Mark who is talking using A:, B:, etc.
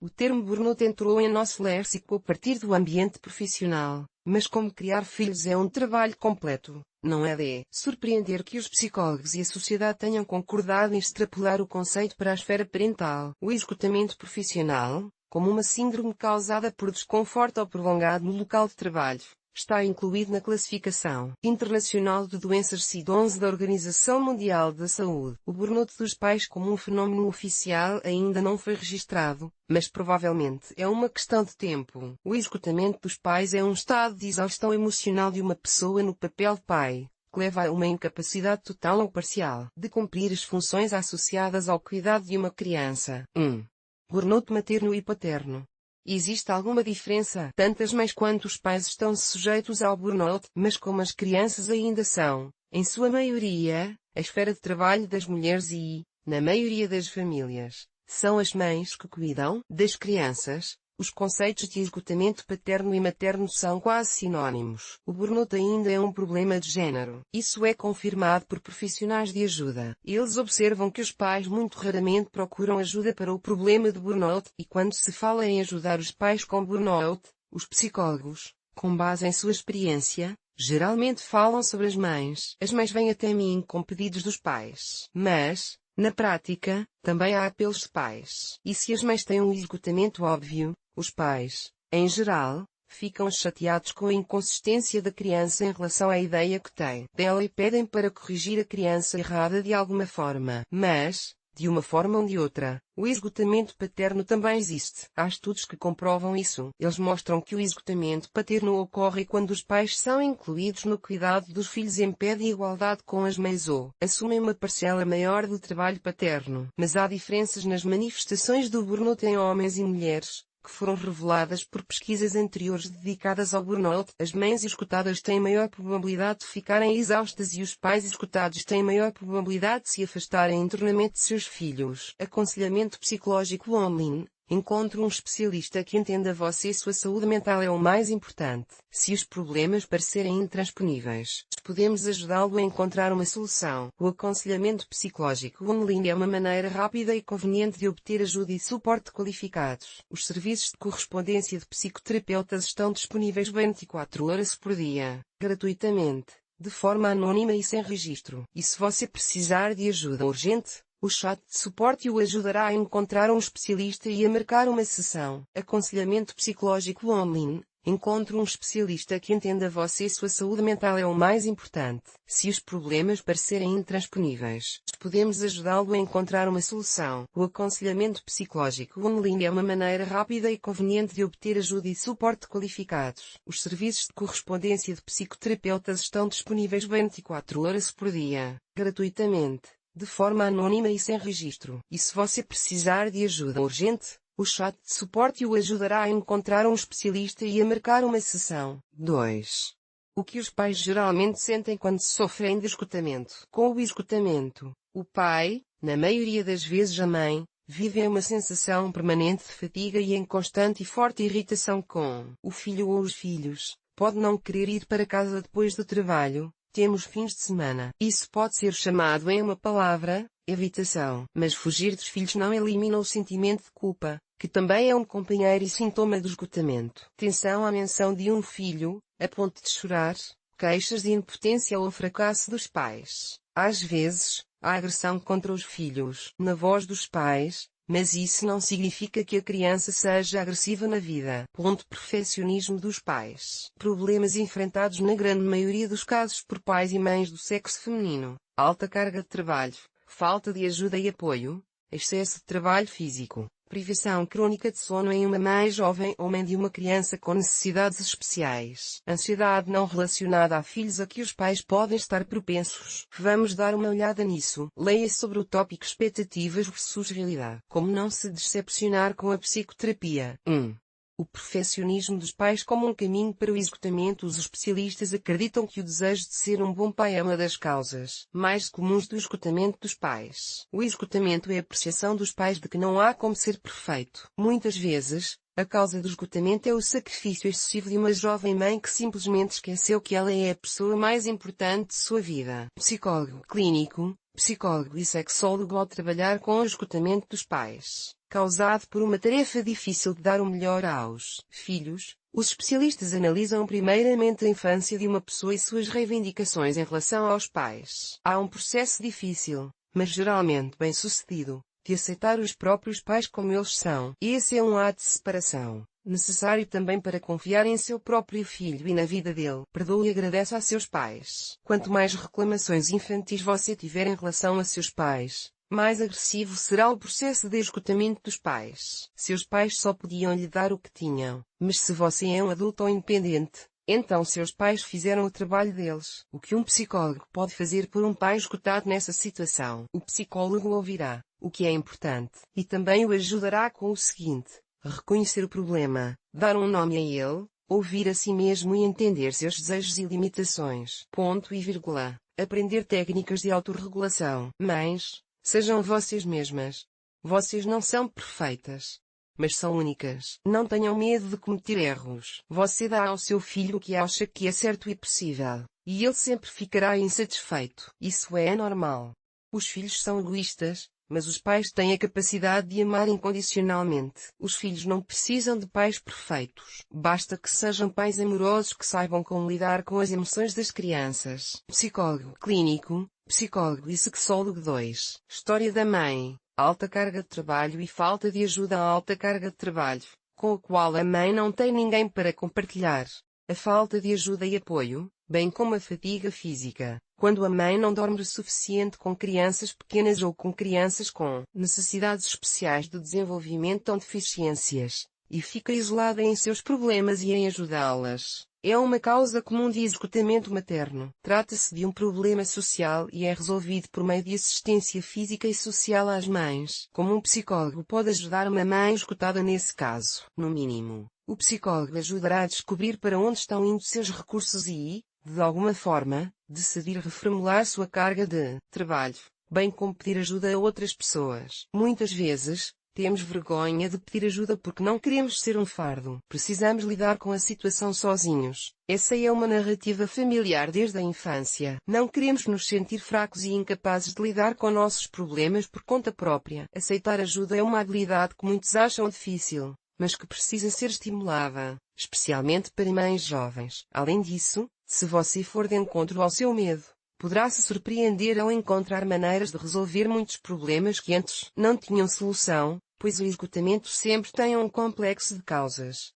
A: O termo burnout entrou em nosso léxico a partir do ambiente profissional, mas como criar filhos é um trabalho completo, não é de surpreender que os psicólogos e a sociedade tenham concordado em extrapolar o conceito para a esfera parental. O esgotamento profissional, como uma síndrome causada por desconforto ou prolongado no local de trabalho, está incluído na Classificação Internacional de Doenças SID-11 da Organização Mundial da Saúde. O burnout dos pais como um fenómeno oficial ainda não foi registrado, mas provavelmente é uma questão de tempo. O esgotamento dos pais é um estado de exaustão emocional de uma pessoa no papel de pai, que leva a uma incapacidade total ou parcial de cumprir as funções associadas ao cuidado de uma criança. 1. Burnout materno e paterno. Existe alguma diferença? Tantas mães quanto os pais estão sujeitos ao burnout, mas como as crianças ainda são, em sua maioria, a esfera de trabalho das mulheres e, na maioria das famílias, são as mães que cuidam das crianças, os conceitos de esgotamento paterno e materno são quase sinônimos. O burnout ainda é um problema de género. Isso é confirmado por profissionais de ajuda. Eles observam que os pais muito raramente procuram ajuda para o problema de burnout, e quando se fala em ajudar os pais com burnout, os psicólogos, com base em sua experiência, geralmente falam sobre as mães. As mães vêm até mim com pedidos dos pais. Mas, na prática, também há apelos de pais. E se as mães têm um esgotamento óbvio, os pais, em geral, ficam chateados com a inconsistência da criança em relação à ideia que tem dela e pedem para corrigir a criança errada de alguma forma. Mas, de uma forma ou de outra, o esgotamento paterno também existe. Há estudos que comprovam isso. Eles mostram que o esgotamento paterno ocorre quando os pais são incluídos no cuidado dos filhos em pé de igualdade com as mães ou assumem uma parcela maior do trabalho paterno. Mas há diferenças nas manifestações do burnout em homens e mulheres, que foram reveladas por pesquisas anteriores dedicadas ao burnout. As mães esgotadas têm maior probabilidade de ficarem exaustas e os pais esgotados têm maior probabilidade de se afastarem internamente de seus filhos. Aconselhamento psicológico online. Encontre um especialista que entenda você e sua saúde mental é o mais importante. Se os problemas parecerem intransponíveis, podemos ajudá-lo a encontrar uma solução. O aconselhamento psicológico online é uma maneira rápida e conveniente de obter ajuda e suporte qualificados. Os serviços de correspondência de psicoterapeutas estão disponíveis 24 horas por dia, gratuitamente, de forma anônima e sem registro. E se você precisar de ajuda urgente, o chat de suporte o ajudará a encontrar um especialista e a marcar uma sessão. Aconselhamento psicológico online. Encontre um especialista que entenda você e sua saúde mental é o mais importante. Se os problemas parecerem intransponíveis, podemos ajudá-lo a encontrar uma solução. O aconselhamento psicológico online é uma maneira rápida e conveniente de obter ajuda e suporte qualificados. Os serviços de correspondência de psicoterapeutas estão disponíveis 24 horas por dia, gratuitamente, de forma anônima e sem registro. E se você precisar de ajuda urgente, o chat de suporte o ajudará a encontrar um especialista e a marcar uma sessão. 2. O que os pais geralmente sentem quando sofrem de esgotamento. Com o esgotamento, o pai, na maioria das vezes a mãe, vivem uma sensação permanente de fadiga e em constante e forte irritação com o filho ou os filhos. Pode não querer ir para casa depois do trabalho. Temos fins de semana. Isso pode ser chamado em uma palavra, evitação. Mas fugir dos filhos não elimina o sentimento de culpa, que também é um companheiro e sintoma do esgotamento. Atenção à menção de um filho, a ponto de chorar, queixas de impotência ou fracasso dos pais. Às vezes, há agressão contra os filhos na voz dos pais, mas isso não significa que a criança seja agressiva na vida. Perfeccionismo dos pais. Problemas enfrentados na grande maioria dos casos por pais e mães do sexo feminino. Alta carga de trabalho, falta de ajuda e apoio, excesso de trabalho físico, privação crônica de sono em uma mãe jovem ou mãe de uma criança com necessidades especiais. Ansiedade não relacionada a filhos a que os pais podem estar propensos. Vamos dar uma olhada nisso. Leia sobre o tópico expectativas versus realidade. Como não se decepcionar com a psicoterapia. 1. O perfeccionismo dos pais como um caminho para o esgotamento. Os especialistas acreditam que o desejo de ser um bom pai é uma das causas mais comuns do esgotamento dos pais. O esgotamento é a percepção dos pais de que não há como ser perfeito. Muitas vezes, A causa do esgotamento é o sacrifício excessivo de uma jovem mãe que simplesmente esqueceu que ela é a pessoa mais importante de sua vida. Psicólogo clínico, psicólogo e sexólogo ao trabalhar com o esgotamento dos pais, causado por uma tarefa difícil de dar o melhor aos filhos, os especialistas analisam primeiramente a infância de uma pessoa e suas reivindicações em relação aos pais. Há um processo difícil, mas geralmente bem-sucedido, de aceitar os próprios pais como eles são. Esse é um ato de separação, necessário também para confiar em seu próprio filho e na vida dele. Perdoe e agradeça a seus pais. Quanto mais reclamações infantis você tiver em relação a seus pais, mais agressivo será o processo de esgotamento dos pais. Seus pais só podiam lhe dar o que tinham, mas se você é um adulto ou independente, então seus pais fizeram o trabalho deles. O que um psicólogo pode fazer por um pai esgotado nessa situação? O psicólogo ouvirá o que é importante e também o ajudará com o seguinte: reconhecer o problema, dar um nome a ele, ouvir a si mesmo e entender seus desejos e limitações. Ponto e vírgula. Aprender técnicas de autorregulação. Mães, sejam vocês mesmas. Vocês não são perfeitas, mas são únicas. Não tenham medo de cometer erros. Você dá ao seu filho o que acha que é certo e possível, e ele sempre ficará insatisfeito. Isso é normal. Os filhos são egoístas, mas os pais têm a capacidade de amar incondicionalmente. Os filhos não precisam de pais perfeitos. Basta que sejam pais amorosos que saibam como lidar com as emoções das crianças. Psicólogo clínico, psicólogo e sexólogo 2. História da mãe. Alta carga de trabalho e falta de ajuda. A alta carga de trabalho, com a qual a mãe não tem ninguém para compartilhar. A falta de ajuda e apoio, bem como a fadiga física, quando a mãe não dorme o suficiente com crianças pequenas ou com crianças com necessidades especiais de desenvolvimento ou deficiências, e fica isolada em seus problemas e em ajudá-las. É uma causa comum de esgotamento materno. Trata-se de um problema social e é resolvido por meio de assistência física e social às mães. Como um psicólogo pode ajudar uma mãe esgotada nesse caso? No mínimo, o psicólogo ajudará a descobrir para onde estão indo seus recursos e, de alguma forma, decidir reformular sua carga de trabalho, bem como pedir ajuda a outras pessoas. Muitas vezes, temos vergonha de pedir ajuda porque não queremos ser um fardo. Precisamos lidar com a situação sozinhos. Essa é uma narrativa familiar desde a infância. Não queremos nos sentir fracos e incapazes de lidar com nossos problemas por conta própria. Aceitar ajuda é uma habilidade que muitos acham difícil, mas que precisa ser estimulada, especialmente para mães jovens. Além disso, se você for de encontro ao seu medo, poderá se surpreender ao encontrar maneiras de resolver muitos problemas que antes não tinham solução, pois o esgotamento sempre tem um complexo de causas.